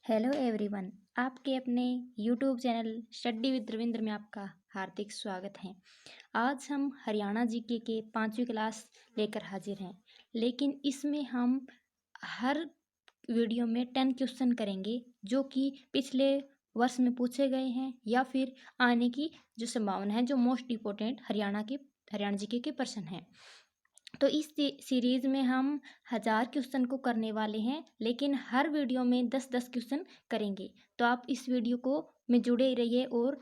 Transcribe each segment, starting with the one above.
Hello everyone. आपके अपने YouTube channel study with Ravindra में आपका हार्दिक स्वागत है। आज हम हरियाणा जीके के 5वीं क्लास लेकर हाजिर हैं, लेकिन इसमें हम हर वीडियो में 10 क्वेश्चन करेंगे जो कि पिछले वर्ष में पूछे गए हैं या फिर आने की जो संभावना है, जो मोस्ट इम्पोर्टेंट हरियाणा जीके के प्रश्न हैं। तो इस सीरीज़ में हम 1000 क्वेश्चन को करने वाले हैं, लेकिन हर वीडियो में 10-10 क्वेश्चन करेंगे। तो आप इस वीडियो को में जुड़े रहिए और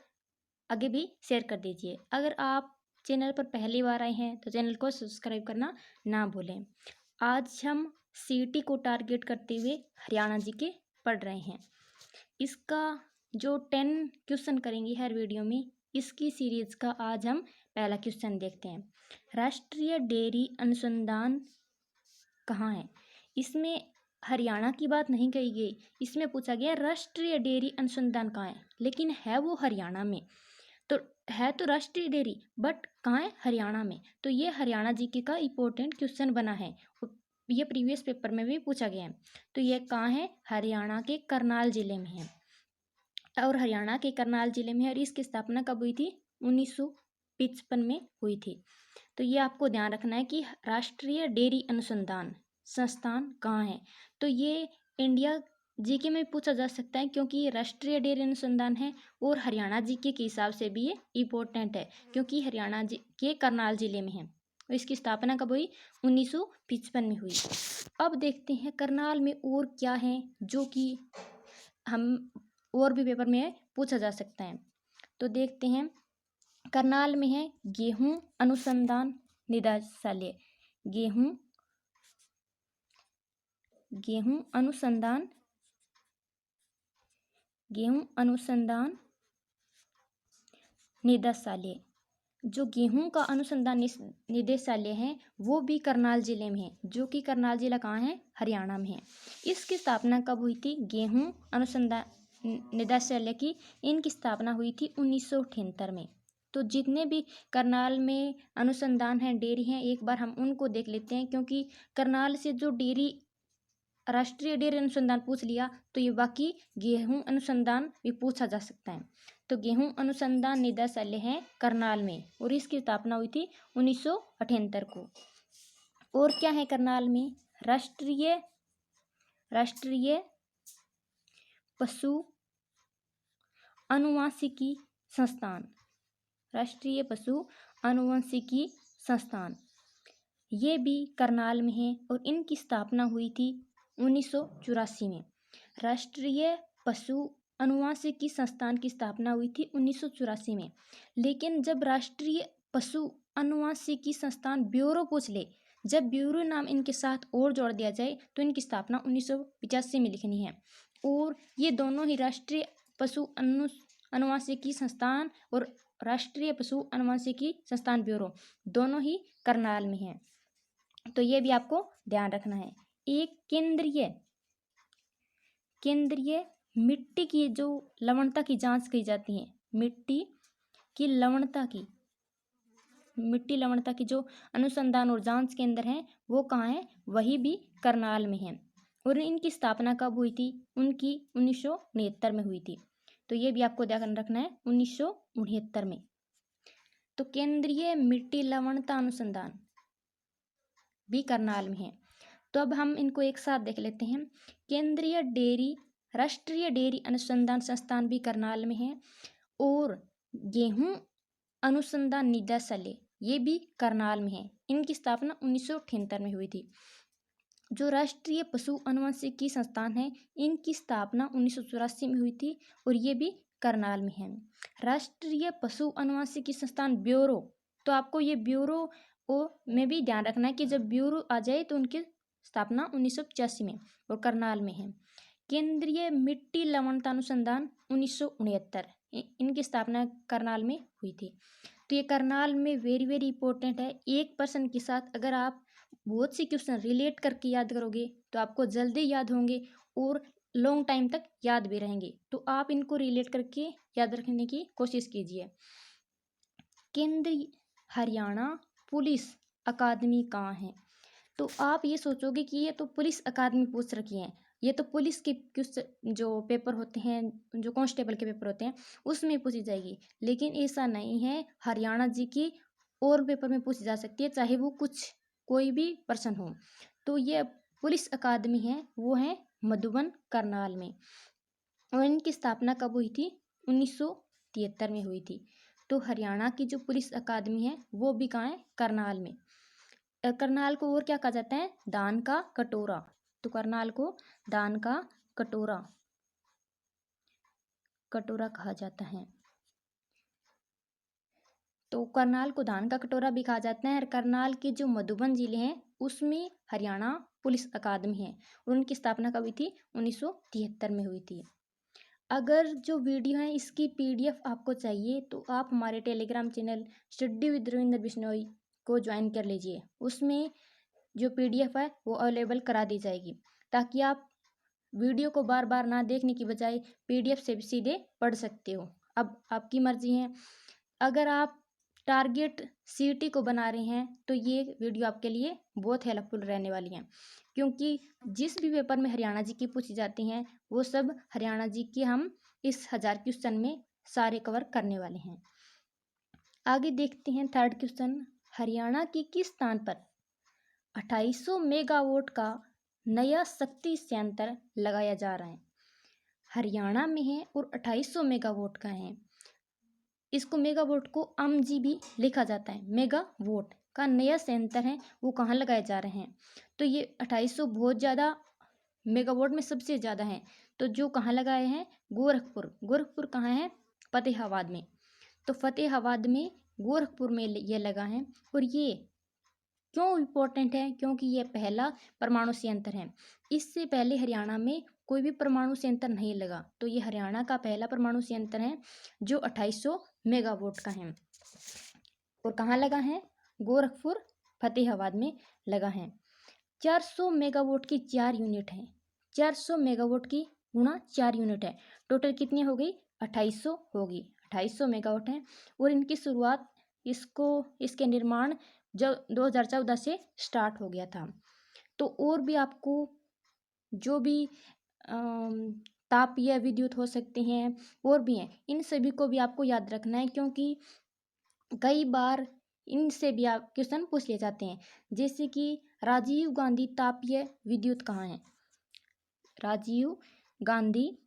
आगे भी शेयर कर दीजिए। अगर आप चैनल पर पहली बार आए हैं तो चैनल को सब्सक्राइब करना ना भूलें। आज हम सीईटी को टारगेट करते हुए हरियाणा जीके पढ़ रहे हैं। इसका जो 10 क्वेश्चन करेंगे हर वीडियो में, इसकी सीरीज़ का आज हम पहला क्वेश्चन देखते हैं। राष्ट्रीय डेयरी अनुसंधान कहाँ है? इसमें हरियाणा की बात नहीं कही गई, इसमें पूछा गया राष्ट्रीय डेयरी अनुसंधान कहाँ है, लेकिन है वो हरियाणा में। तो है तो राष्ट्रीय डेयरी, बट कहाँ है? हरियाणा में। तो ये हरियाणा जीके का इम्पोर्टेंट क्वेश्चन बना है, ये प्रीवियस पेपर में भी पूछा गया है। तो ये कहाँ है? हरियाणा के करनाल जिले में है, और हरियाणा के करनाल जिले में है। और इसकी स्थापना कब हुई थी? 1955 में हुई थी। तो ये आपको ध्यान रखना है कि राष्ट्रीय डेयरी अनुसंधान संस्थान कहाँ है। तो ये इंडिया जीके में पूछा जा सकता है, क्योंकि ये राष्ट्रीय डेयरी अनुसंधान है, और हरियाणा जीके के हिसाब से भी ये इम्पोर्टेंट है, क्योंकि हरियाणा के करनाल जिले में है। और इसकी स्थापना कब हुई? 1955 में हुई। अब देखते हैं करनाल में और क्या है जो कि हम और भी पेपर में पूछा जा सकता है। तो देखते हैं, करनाल में है गेहूं अनुसंधान निदेशालय। गेहूं अनुसंधान निदेशालय। जो गेहूं का अनुसंधान निदेशालय है वो भी करनाल जिले में है, जो कि करनाल जिला कहाँ है? हरियाणा में है। इसकी स्थापना कब हुई थी? गेहूं अनुसंधान निदेशालय की इनकी स्थापना हुई थी 1978 में। तो जितने भी करनाल में अनुसंधान हैं, डेयरी हैं, एक बार हम उनको देख लेते हैं, क्योंकि करनाल से जो डेयरी राष्ट्रीय डेयरी अनुसंधान पूछ लिया तो ये बाकी गेहूं अनुसंधान भी पूछा जा सकता है। तो गेहूं अनुसंधान निदेशालय है करनाल में, और इसकी स्थापना हुई थी 1978 को। और क्या है करनाल में? राष्ट्रीय पशु अनुवांशिकी संस्थान। राष्ट्रीय पशु अनुवंशिकी संस्थान ये भी करनाल में है, और इनकी स्थापना हुई थी 1984 में। राष्ट्रीय पशु अनुवांशिकी संस्थान की स्थापना हुई थी 1984 में, लेकिन जब राष्ट्रीय पशु अनुवांशिकी संस्थान ब्यूरो पूछ ले, जब ब्यूरो नाम इनके साथ और जोड़ दिया जाए, तो इनकी स्थापना 1985 में लिखनी है। और ये दोनों ही राष्ट्रीय पशु अनुवांशिकी संस्थान और राष्ट्रीय पशु अनुवांशिकी संस्थान ब्यूरो दोनों ही करनाल में है। तो ये भी आपको ध्यान रखना है। एक केंद्रीय मिट्टी की जो लवणता की जांच की जाती है, मिट्टी लवणता की जो अनुसंधान और जांच केंद्र है वो कहाँ है? वही भी करनाल में है। और इनकी स्थापना कब हुई थी? उनकी 1969 में हुई थी। तो ये भी आपको ध्यान रखना है, 1969 में। तो केंद्रीय मिट्टी लवणता अनुसंधान भी करनाल में है। तो अब हम इनको एक साथ देख लेते हैं। राष्ट्रीय डेयरी अनुसंधान संस्थान भी करनाल में है, और गेहूं अनुसंधान निदेशालय ये भी करनाल में है। इनकी स्थापना 1978 में हुई थी। जो राष्ट्रीय पशु अनुवंशिकी संस्थान है, इनकी स्थापना 1984 में हुई थी, और ये भी करनाल में है। राष्ट्रीय पशु अनुवंशिकी संस्थान ब्यूरो, तो आपको ये ब्यूरो में भी ध्यान रखना है कि जब ब्यूरो आ जाए तो उनकी स्थापना 1985 में और करनाल में है। केंद्रीय मिट्टी लवणता अनुसंधान 1969, इनकी स्थापना करनाल में हुई थी। तो ये करनाल में वेरी वेरी इंपॉर्टेंट है। एक पर्सन के साथ अगर आप बहुत सी क्वेश्चन रिलेट करके याद करोगे तो आपको जल्दी याद होंगे और लॉन्ग टाइम तक याद भी रहेंगे। तो आप इनको रिलेट करके याद रखने की कोशिश कीजिए। केंद्रीय हरियाणा पुलिस अकादमी कहाँ है? तो आप ये सोचोगे कि ये तो पुलिस अकादमी पूछ रखी है, ये तो पुलिस के कुछ जो पेपर होते हैं, जो कांस्टेबल के पेपर होते हैं, उसमें पूछी जाएगी। लेकिन ऐसा नहीं है, हरियाणा जी की और पेपर में पूछी जा सकती है, चाहे वो कोई भी पर्सन हो। तो ये पुलिस अकादमी है, वो है मधुबन करनाल में, और इनकी स्थापना कब हुई थी? 1973 में हुई थी। तो हरियाणा की जो पुलिस अकादमी है वो भी कहाँ है? करनाल में। करनाल को और क्या कहा जाता है? दान का कटोरा। तो करनाल को दान का कटोरा कहा जाता है। तो करनाल को दान का कटोरा भी कहा जाता है। और करनाल के जो मधुबन जिले हैं उसमें हरियाणा पुलिस अकादमी है, और उनकी स्थापना कब हुई थी? 1973 में हुई थी। अगर जो वीडियो है इसकी PDF आपको चाहिए तो आप हमारे Telegram channel study with Ravindra Bishnoi को ज्वाइन कर लीजिए। उसमें जो PDF है वो अवेलेबल करा दी जाएगी, ताकि आप वीडियो को बार बार ना देखने की बजाय PDF से भी सीधे पढ़ सकते हो। अब आपकी मर्जी है। अगर आप टारगेट CT को बना रहे हैं तो ये वीडियो आपके लिए बहुत हेल्पफुल रहने वाली है, क्योंकि जिस भी पेपर में हरियाणा जी की पूछी जाती हैं वो सब हरियाणा जी के हम इस 1000 क्वेश्चन में सारे कवर करने वाले हैं। आगे देखते हैं थर्ड क्वेश्चन। हरियाणा की किस स्थान पर 2800 मेगावाट का नया शक्ति संयंत्र लगाया जा रहा है? हरियाणा में है और 2800 मेगावाट का है। इसको मेगावाट को MG भी लिखा जाता है। मेगावाट का नया संयंत्र है, वो कहाँ लगाए जा रहे हैं? तो ये 2800 बहुत ज़्यादा, मेगावाट में सबसे ज़्यादा है। तो जो कहाँ लगाए हैं? गोरखपुर कहाँ है? फतेहाबाद में। तो फतेहाबाद में, गोरखपुर में ये लगा है। और ये क्यों इम्पोर्टेंट है? क्योंकि ये पहला परमाणु संयंत्र है। इससे पहले हरियाणा में कोई भी परमाणु संयंत्र नहीं लगा। तो ये हरियाणा का पहला परमाणु संयंत्र है जो 2800 मेगावाट का है। और कहाँ लगा है? गोरखपुर फतेहाबाद में लगा है। 400 मेगावाट की 4 यूनिट है। 400 मेगावाट की गुणा 4 यूनिट है। टोटल कितनी हो गई? 2800 होगी। 2800 मेगावाट है। और इनकी शुरुआत, इसके निर्माण जब 2014 से स्टार्ट हो गया था। तो और भी आपको जो भी तापीय विद्युत हो सकते हैं और भी हैं, इन सभी को भी आपको याद रखना है, क्योंकि कई बार इनसे भी आप क्वेश्चन पूछ ले जाते हैं। जैसे कि राजीव गांधी तापीय विद्युत कहाँ है? राजीव गांधी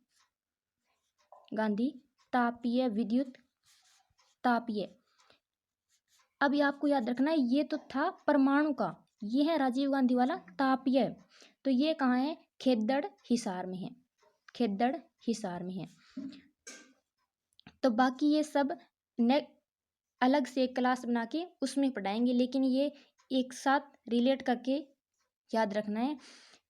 तापीय विद्युत, तापीय। अब ये आपको याद रखना है, ये तो था परमाणु का, ये है राजीव गांधी वाला तापीय। तो ये कहाँ है? खेद्दड़ हिसार में है। खेद्दड़ हिसार में है। तो बाकी ये सब अलग से क्लास बना के उसमें पढ़ाएंगे, लेकिन ये एक साथ रिलेट करके याद रखना है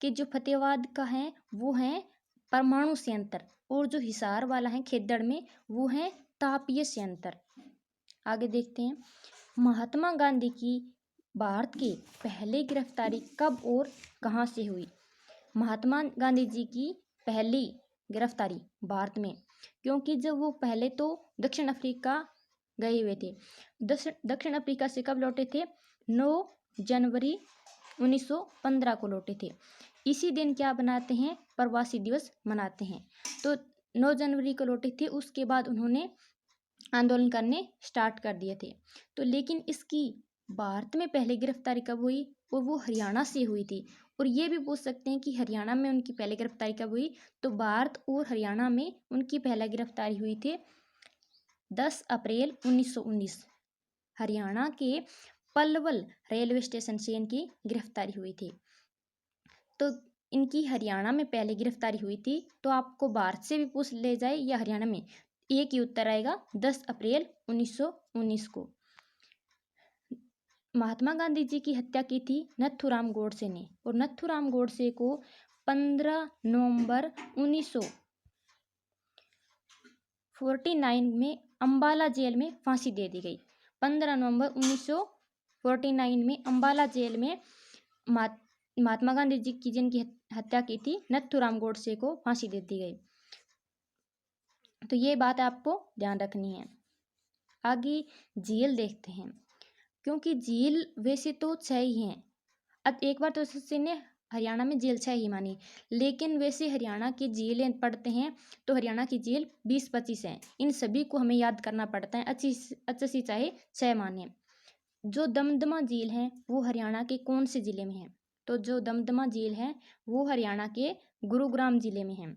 कि जो फतेहाबाद का है वो है परमाणु संयंत्र, और जो हिसार वाला है खेद्दड़ में वो है तापीय संयंत्र। आगे देखते हैं। महात्मा गांधी की भारत की पहली गिरफ्तारी कब और कहाँ से हुई? महात्मा गांधी जी की पहली गिरफ्तारी भारत में, क्योंकि जब वो पहले तो दक्षिण अफ्रीका गए हुए थे। दक्षिण अफ्रीका से कब लौटे थे? 9 जनवरी 1915 को लौटे थे। इसी दिन क्या बनाते हैं? प्रवासी दिवस मनाते हैं। तो 9 जनवरी को लौटे थे। उसके बाद उन्होंने आंदोलन करने स्टार्ट कर दिए थे। तो लेकिन इसकी भारत में पहले गिरफ्तारी कब हुई? और वो हरियाणा से हुई थी। और ये भी पूछ सकते हैं कि हरियाणा में उनकी पहले गिरफ्तारी कब हुई? तो भारत और हरियाणा में उनकी पहला गिरफ्तारी हुई थी 10 अप्रैल 1919। हरियाणा के पलवल रेलवे स्टेशन से इनकी गिरफ्तारी हुई थी। तो इनकी हरियाणा में पहले गिरफ्तारी हुई थी। तो आपको भारत से भी पूछ ले जाए या हरियाणा में, एक ही उत्तर आएगा 10 अप्रैल 1919 को। महात्मा गांधी जी की हत्या की थी नथुराम गोडसे ने, और नथुराम गोडसे को 15 नवंबर 1949 में अंबाला जेल में फांसी दे दी गई। 15 नवंबर 1949 में अंबाला जेल में महात्मा गांधी जी की जिनकी हत्या की थी नथुराम गोडसे को फांसी दे दी गई। तो ये बात आपको ध्यान रखनी है। आगे झील देखते हैं, क्योंकि झील वैसे तो 6 ही हैं। अब एक बार तो इसने हरियाणा में जेल 6 ही मानी, लेकिन वैसे हरियाणा की जेलें पढ़ते हैं तो हरियाणा की जेल 20-25 हैं। इन सभी को हमें याद करना पड़ता है, अच्छी चाहे 6 माने। जो दमदमा झील है वो हरियाणा के कौन से जिले में है? तो जो दमदमा झील है वो हरियाणा के गुरुग्राम जिले में है।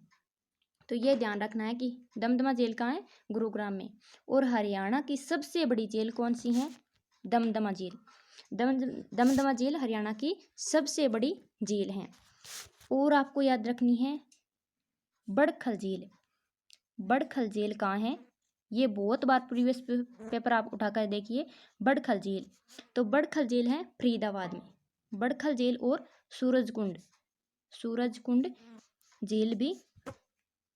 तो ये ध्यान रखना है कि दमदमा झील कहाँ है? गुरुग्राम में। और हरियाणा की सबसे बड़ी झील कौन सी है? दमदमा झील। दमदमा झील हरियाणा की सबसे बड़ी झील है। और आपको याद रखनी है बड़खल झील। बड़खल झील कहाँ है? ये बहुत बार प्रीवियस पेपर आप उठाकर देखिए। बड़खल झील, तो बड़खल झील है फरीदाबाद में। बड़खल झील और सूरजकुंड झील भी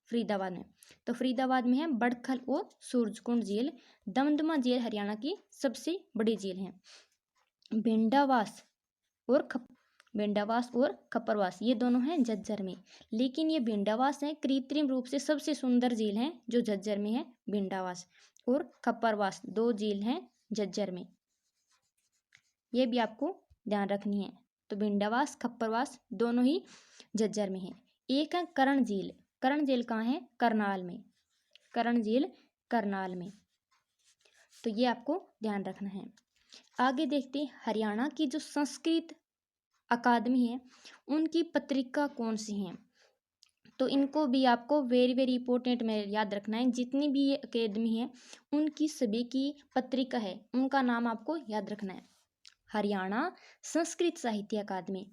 फरीदाबाद में। तो फरीदाबाद में है बड़खल और सूरजकुंड झील। दमदमा झील हरियाणा की सबसे बड़ी झील है। भिंडावास और खप्परवास ये दोनों हैं झज्जर में, लेकिन ये भिंडावास है कृत्रिम रूप से सबसे सुंदर झील है जो झज्जर में है। भिंडावास और खप्परवास 2 झील हैं झज्जर में, ये भी आपको ध्यान रखनी है। तो भिंडावास खप्परवास दोनों ही झज्जर में है। एक है कर्ण झील। कर्ण झील कहाँ है? करनाल में। कर्ण झील करनाल में, तो ये आपको ध्यान रखना है। आगे देखते हैं हरियाणा की जो संस्कृत अकादमी है उनकी पत्रिका कौन सी है? तो इनको भी आपको वेरी वेरी इंपॉर्टेंट में याद रखना है। जितनी भी ये अकेडमी है उनकी सभी की पत्रिका है, उनका नाम आपको याद रखना है। हरियाणा संस्कृत साहित्य अकादमी।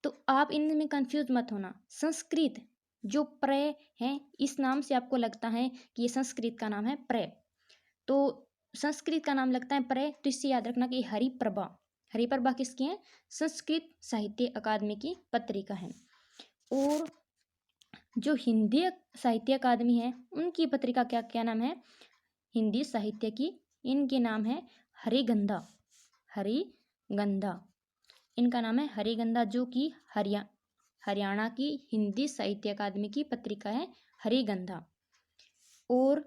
तो आप इनमें कंफ्यूज मत होना। संस्कृत जो प्रय है, इस नाम से आपको लगता है कि ये संस्कृत का नाम है प्रय, तो संस्कृत का नाम लगता है प्रय, तो इससे याद रखना कि हरिप्रभा किसकी है? संस्कृत साहित्य अकादमी की पत्रिका है। और जो हिंदी साहित्य अकादमी है उनकी पत्रिका क्या क्या नाम है? हिंदी साहित्य की, इनके नाम है हरिगंधा। इनका नाम है हरिगंधा, जो कि हरियाणा की हिंदी साहित्य अकादमी की पत्रिका है हरिगंधा। और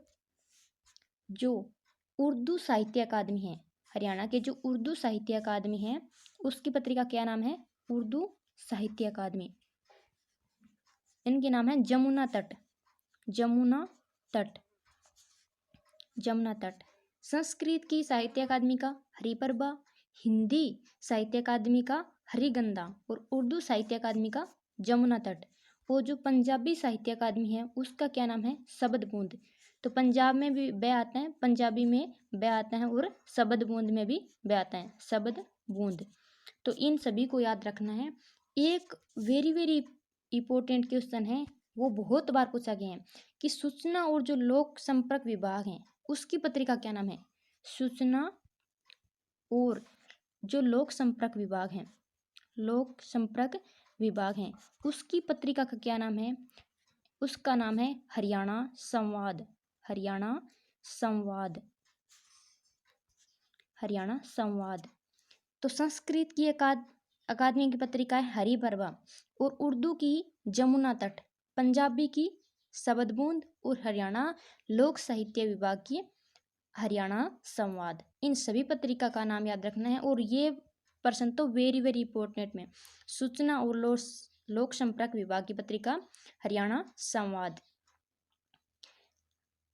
जो उर्दू साहित्य अकादमी है, हरियाणा के जो उर्दू साहित्य अकादमी है उसकी पत्रिका क्या नाम है? उर्दू साहित्य अकादमी। इनके नाम है जमुना तट। संस्कृत की साहित्य अकादमी का हरिप्रभा, हिंदी साहित्य अकादमी का हरिगंधा और उर्दू साहित्य अकादमी का जमुना तट। और जो पंजाबी साहित्य अकादमी है उसका क्या नाम है? शबद-बूंद। तो पंजाब में भी ब आता है, पंजाबी में ब आता है और शबद-बूंद में भी ब आता है, शबद-बूंद। तो इन सभी को याद रखना है। एक वेरी वेरी इंपॉर्टेंट क्वेश्चन है, वो बहुत बार पूछा गया है कि सूचना और जो लोक संपर्क विभाग है उसकी पत्रिका क्या नाम है? सूचना और जो लोक संपर्क विभाग है उसकी पत्रिका का क्या नाम है? उसका नाम है हरियाणा संवाद। तो संस्कृत की अकादमी की पत्रिका है हरिप्रभा और उर्दू की जमुना तट, पंजाबी की शबद-बूंद और हरियाणा लोक साहित्य विभाग की हरियाणा संवाद। इन सभी पत्रिका का नाम याद रखना है। और ये प्रश्न तो वेरी वेरी इंपॉर्टेंट में, सूचना और लोक संपर्क विभाग की पत्रिका हरियाणा संवाद।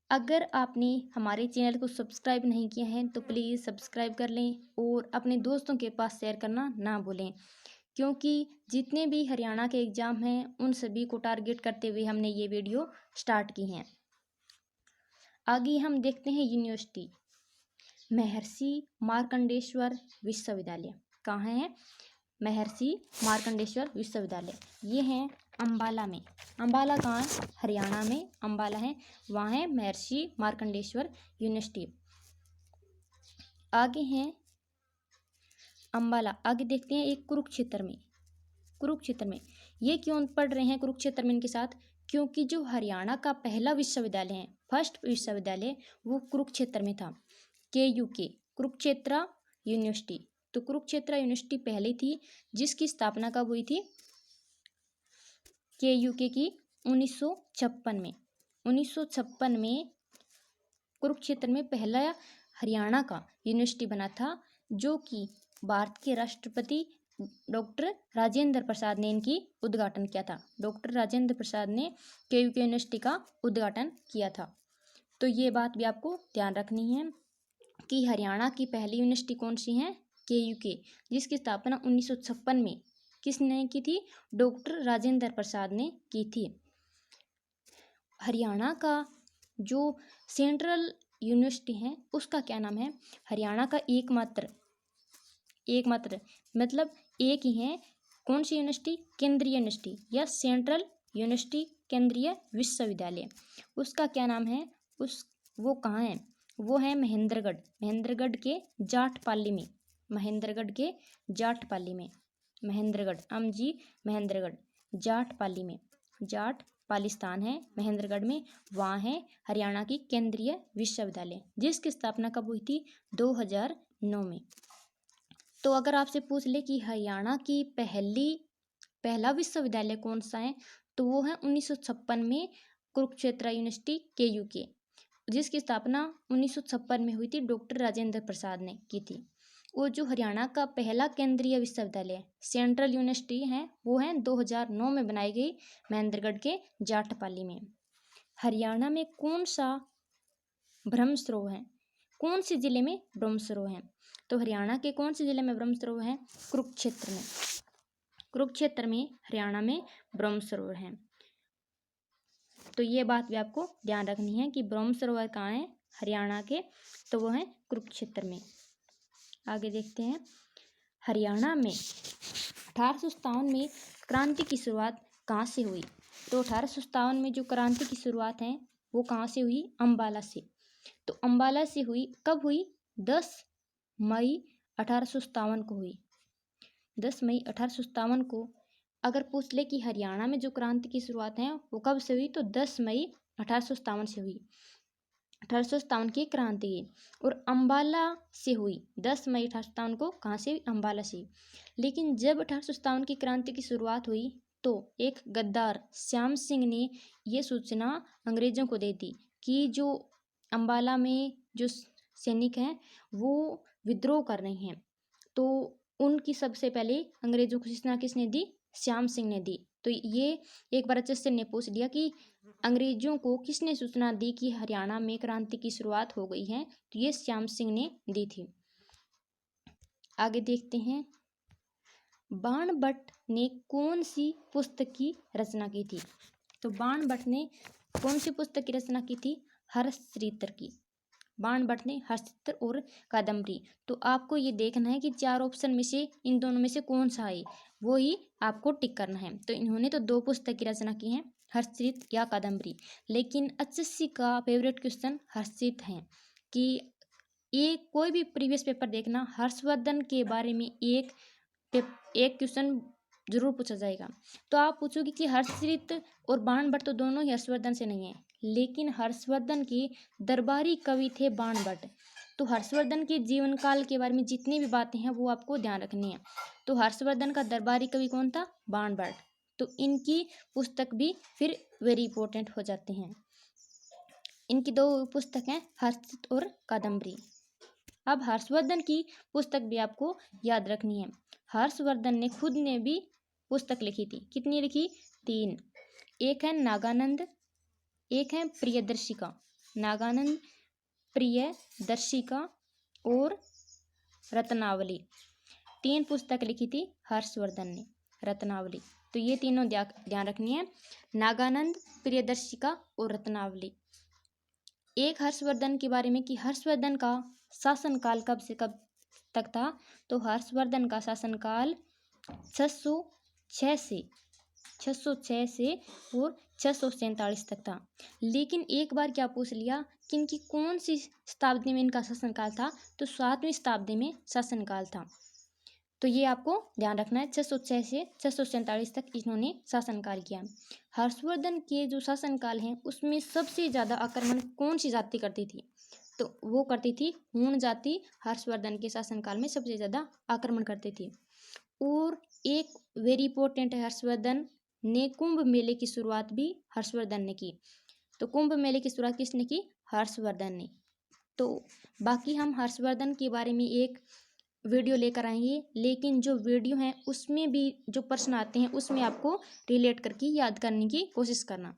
अगर आपने हमारे चैनल को सब्सक्राइब नहीं किया है तो प्लीज़ सब्सक्राइब कर लें और अपने दोस्तों के पास शेयर करना ना भूलें, क्योंकि जितने भी हरियाणा के एग्ज़ाम हैं उन सभी को टारगेट करते हुए हमने ये वीडियो स्टार्ट की हैं। आगे हम देखते हैं यूनिवर्सिटी। महर्षि मार्कंडेश्वर विश्वविद्यालय कहाँ है? महर्षि मार्कंडेश्वर विश्वविद्यालय ये है अंबाला में। अंबाला कहाँ है? हरियाणा में अंबाला है, वहाँ है महर्षि मार्कंडेश्वर यूनिवर्सिटी। आगे हैं अंबाला। आगे देखते हैं एक कुरुक्षेत्र में ये क्यों पढ़ रहे हैं कुरुक्षेत्र में इनके साथ? क्योंकि जो हरियाणा का पहला विश्वविद्यालय है, फर्स्ट विश्वविद्यालय, वो कुरुक्षेत्र में था। KUK Kurukshetra university. तो कुरुक्षेत्र यूनिवर्सिटी पहले थी, जिसकी स्थापना कब हुई थी? KUK की 1956 में। 1956 में कुरुक्षेत्र में पहला हरियाणा का यूनिवर्सिटी बना था, जो कि भारत के राष्ट्रपति डॉक्टर राजेंद्र प्रसाद ने इनकी उद्घाटन किया था। डॉक्टर राजेंद्र प्रसाद ने केयूके यूनिवर्सिटी का उद्घाटन किया था। तो ये बात भी आपको ध्यान रखनी है कि हरियाणा की पहली यूनिवर्सिटी कौन सी है, केयूके, जिसकी स्थापना 1956 में किसने की थी, डॉक्टर राजेंद्र प्रसाद ने की थी। हरियाणा का जो सेंट्रल यूनिवर्सिटी है उसका क्या नाम है, हरियाणा का एकमात्र मतलब एक ही है, कौन सी यूनिवर्सिटी, केंद्रीय यूनिवर्सिटी या सेंट्रल यूनिवर्सिटी केंद्रीय विश्वविद्यालय, उसका क्या नाम है, वो कहाँ है, वो है महेंद्रगढ़ के जाटपाली में, महेंद्रगढ़ जाटपाली में, जाट पालिस्तान है महेंद्रगढ़ में, वहाँ है हरियाणा की केंद्रीय विश्वविद्यालय, जिसकी स्थापना कब हुई थी, 2009 में। तो अगर आपसे पूछ ले कि हरियाणा की पहला विश्वविद्यालय कौन सा है, तो वो है 1956 में कुरुक्षेत्र यूनिवर्सिटी केयूके, जिसकी स्थापना 1956 में हुई थी, डॉक्टर राजेंद्र प्रसाद ने की थी। और जो हरियाणा का पहला केंद्रीय विश्वविद्यालय सेंट्रल यूनिवर्सिटी है वो है 2009 में बनाई गई महेंद्रगढ़ के जाटपाली में। हरियाणा में कौन सा ब्रह्म सरोवर है, कौन से जिले में ब्रह्म सरोवर है, तो हरियाणा के कौन से जिले में ब्रह्म सरोवर है, कुरुक्षेत्र में हरियाणा में ब्रह्म सरोवर है। तो ये बात भी आपको ध्यान रखनी है कि ब्रह्म सरोवर कहाँ है हरियाणा के, तो वो है कुरुक्षेत्र में। आगे देखते हैं, हरियाणा में 1857 में क्रांति की शुरुआत कहाँ से हुई, तो 1857 में जो क्रांति की शुरुआत है वो कहाँ से हुई, अम्बाला से। तो अम्बाला से हुई, कब हुई, 10 मई 1857 को हुई, 10 मई 1857 को। अगर पूछ ले कि हरियाणा में जो क्रांति की शुरुआत है वो कब से हुई, तो 10 मई 1857 से हुई, 1857 की क्रांति। और अम्बाला से हुई 10 मई 1857 को, कहाँ से, अम्बाला से। लेकिन जब 1857 की क्रांति की शुरुआत हुई तो एक गद्दार श्याम सिंह ने ये सूचना अंग्रेजों को दे दी कि जो अम्बाला में जो सैनिक हैं वो विद्रोह कर रहे हैं। तो उनकी सबसे पहले अंग्रेजों को सूचना किसने दी, श्याम सिंह ने दी। तो ये एक बार अच्छे से ने पूछ लिया कि अंग्रेजों को किसने सूचना दी कि हरियाणा में क्रांति की शुरुआत हो गई है, तो ये श्याम सिंह ने दी थी। आगे देखते हैं, बाणभट्ट ने कौन सी पुस्तक की रचना की थी, तो बाणभट्ट ने कौन सी पुस्तक की रचना की थी, हर्षचरित्र की। बाणभट्ट ने हर्षचरित्र और कादम्बरी। तो आपको ये देखना है कि 4 ऑप्शन में से इन दोनों में से कौन सा है, वो ही आपको टिक करना है। तो इन्होंने तो 2 पुस्तक की रचना की है, हर्षचरित्र या कादम्बरी। लेकिन एचएससी का फेवरेट क्वेश्चन हर्षचरित्र है कि ये कोई भी प्रीवियस पेपर देखना, हर्षवर्धन के बारे में एक क्वेश्चन जरूर पूछा जाएगा। तो आप पूछोगे कि हर्षचरित्र और बाणभट्ट तो दोनों ही हर्षवर्धन से नहीं है, लेकिन हर्षवर्धन के दरबारी कवि थे बाणभट्ट। तो हर्षवर्धन के जीवन काल के बारे में जितनी भी बातें हैं वो आपको ध्यान रखनी है। तो हर्षवर्धन का दरबारी कवि कौन था, बाणभट्ट। तो इनकी पुस्तक भी फिर वेरी इंपॉर्टेंट हो जाते हैं। इनकी 2 पुस्तक हैं, हर्षचरित्र और कादम्बरी। अब हर्षवर्धन की पुस्तक भी आपको याद रखनी है। हर्षवर्धन ने खुद ने भी पुस्तक लिखी थी, कितनी लिखी, 3। एक है नागानंद, एक है प्रियदर्शिका, नागानंद, प्रियदर्शिका और रत्नावली। 3 पुस्तक लिखी थी हर्षवर्धन ने, रत्नावली। तो ये तीनों ध्यान रखनी है, नागानंद, प्रियदर्शिका और रत्नावली। एक हर्षवर्धन के बारे में कि हर्षवर्धन का शासनकाल कब से कब तक था, तो हर्षवर्धन का शासनकाल 606 से और 647 तक था। लेकिन एक बार क्या पूछ लिया कि इनकी कौन सी शताब्दी में इनका शासनकाल था, तो 7वीं शताब्दी में शासनकाल था। तो ये आपको ध्यान रखना है, 606 से 647 तक इन्होंने शासनकाल किया। हर्षवर्धन के जो शासनकाल है उसमें सबसे ज़्यादा आक्रमण कौन सी जाति करती थी, तो वो करती थी हूण जाति। हर्षवर्धन के शासनकाल में सबसे ज़्यादा आक्रमण करती थी। और एक वेरी इंपॉर्टेंट है, हर्षवर्धन ने कुंभ मेले की शुरुआत भी हर्षवर्धन ने की। तो कुंभ मेले की शुरुआत किसने की, हर्षवर्धन ने। तो बाकी हम हर्षवर्धन के बारे में एक वीडियो लेकर आएंगे, लेकिन जो वीडियो हैं उसमें भी जो प्रश्न आते हैं उसमें आपको रिलेट करके याद करने की कोशिश करना।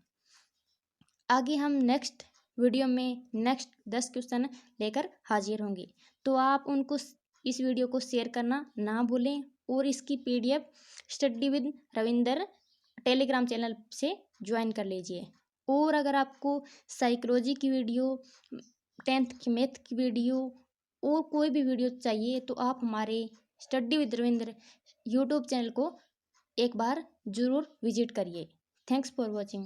आगे हम नेक्स्ट वीडियो में नेक्स्ट 10 क्वेश्चन लेकर हाजिर होंगे, तो आप उनको इस वीडियो को शेयर करना ना भूलें और इसकी PDF study with Ravinder Telegram channel से ज्वाइन कर लीजिए। और अगर आपको साइकोलॉजी की वीडियो, 10th की मैथ की वीडियो और कोई भी वीडियो चाहिए तो आप हमारे study with Ravindra YouTube channel को एक बार ज़रूर विजिट करिए। Thanks for watching.